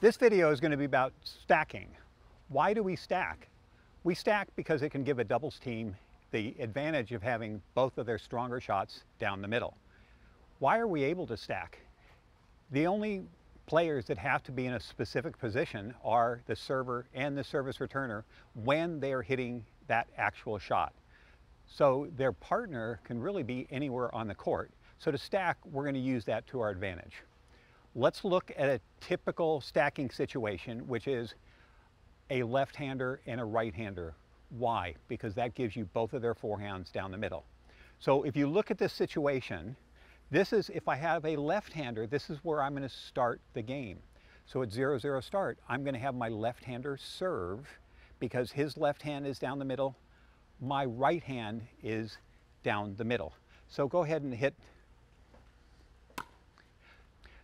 This video is going to be about stacking. Why do we stack? We stack because it can give a doubles team the advantage of having both of their stronger shots down the middle. Why are we able to stack? The only players that have to be in a specific position are the server and the service returner when they are hitting that actual shot. So their partner can really be anywhere on the court. So to stack, we're going to use that to our advantage. Let's look at a typical stacking situation, which is a left-hander and a right-hander. Why? Because that gives you both of their forehands down the middle. So if you look at this situation, this is, if I have a left-hander, this is where I'm going to start the game. So at 0-0 start, I'm going to have my left-hander serve because his left hand is down the middle. My right hand is down the middle. So go ahead and hit.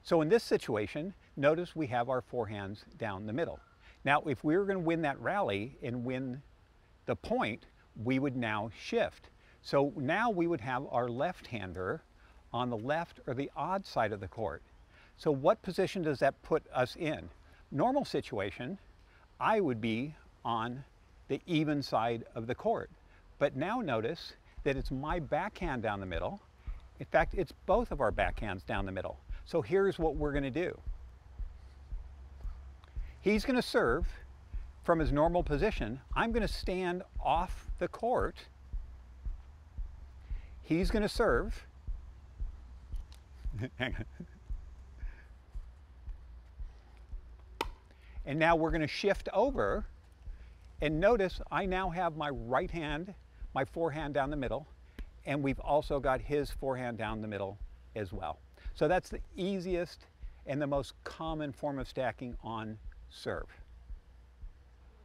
So in this situation, notice we have our forehands down the middle. Now, if we were going to win that rally and win the point, we would now shift. So now we would have our left-hander on the left or the odd side of the court. So what position does that put us in? Normal situation, I would be on the even side of the court. But now notice that it's my backhand down the middle. In fact, it's both of our backhands down the middle. So here's what we're going to do. He's going to serve from his normal position. I'm going to stand off the court. He's going to serve. Hang on. And now we're going to shift over. And notice I now have my right hand, my forehand down the middle, and we've also got his forehand down the middle as well. So that's the easiest and the most common form of stacking on serve.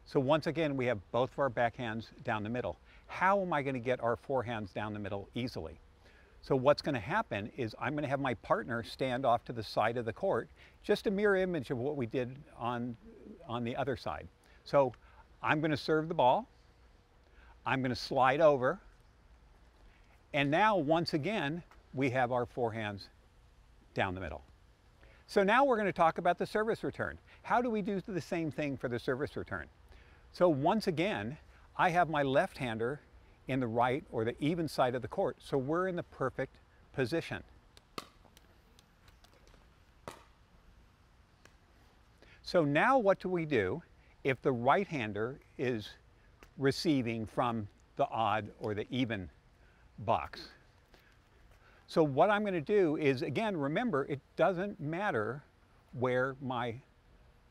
So once again, we have both of our backhands down the middle. How am I going to get our forehands down the middle easily? So what's going to happen is I'm going to have my partner stand off to the side of the court, just a mirror image of what we did on the other side. So I'm going to serve the ball. I'm going to slide over. And now, once again, we have our forehands down the middle. So now we're going to talk about the service return. How do we do the same thing for the service return? So once again, I have my left-hander in the right or the even side of the court. So we're in the perfect position. So now what do we do if the right-hander is receiving from the odd or the even box? So what I'm going to do is, again, remember, it doesn't matter where my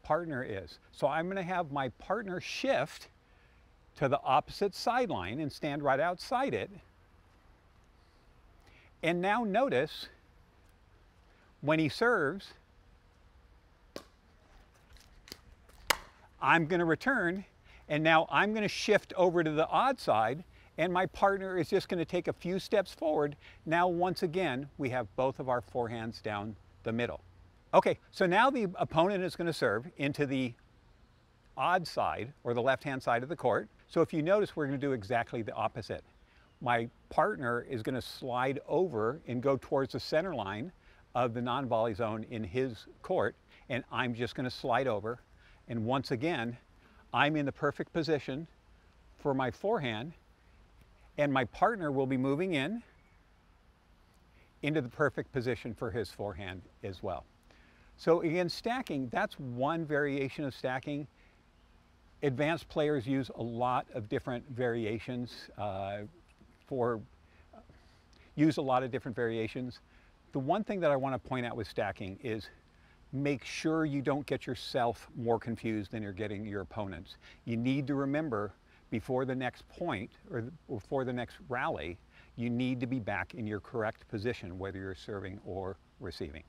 partner is. So I'm going to have my partner shift to the opposite sideline and stand right outside it. And now notice when he serves, I'm going to return, and now I'm going to shift over to the odd side, and my partner is just going to take a few steps forward. Now, once again, we have both of our forehands down the middle. Okay, so now the opponent is going to serve into the odd side, or the left-hand side of the court. So if you notice, we're going to do exactly the opposite. My partner is going to slide over and go towards the center line of the non-volley zone in his court, and I'm just going to slide over. And once again, I'm in the perfect position for my forehand, and my partner will be moving into the perfect position for his forehand as well. So again, stacking, that's one variation of stacking. Advanced players use a lot of different variations use a lot of different variations. The one thing that I want to point out with stacking is make sure you don't get yourself more confused than you're getting your opponents. You need to remember before the next point or before the next rally, you need to be back in your correct position, whether you're serving or receiving.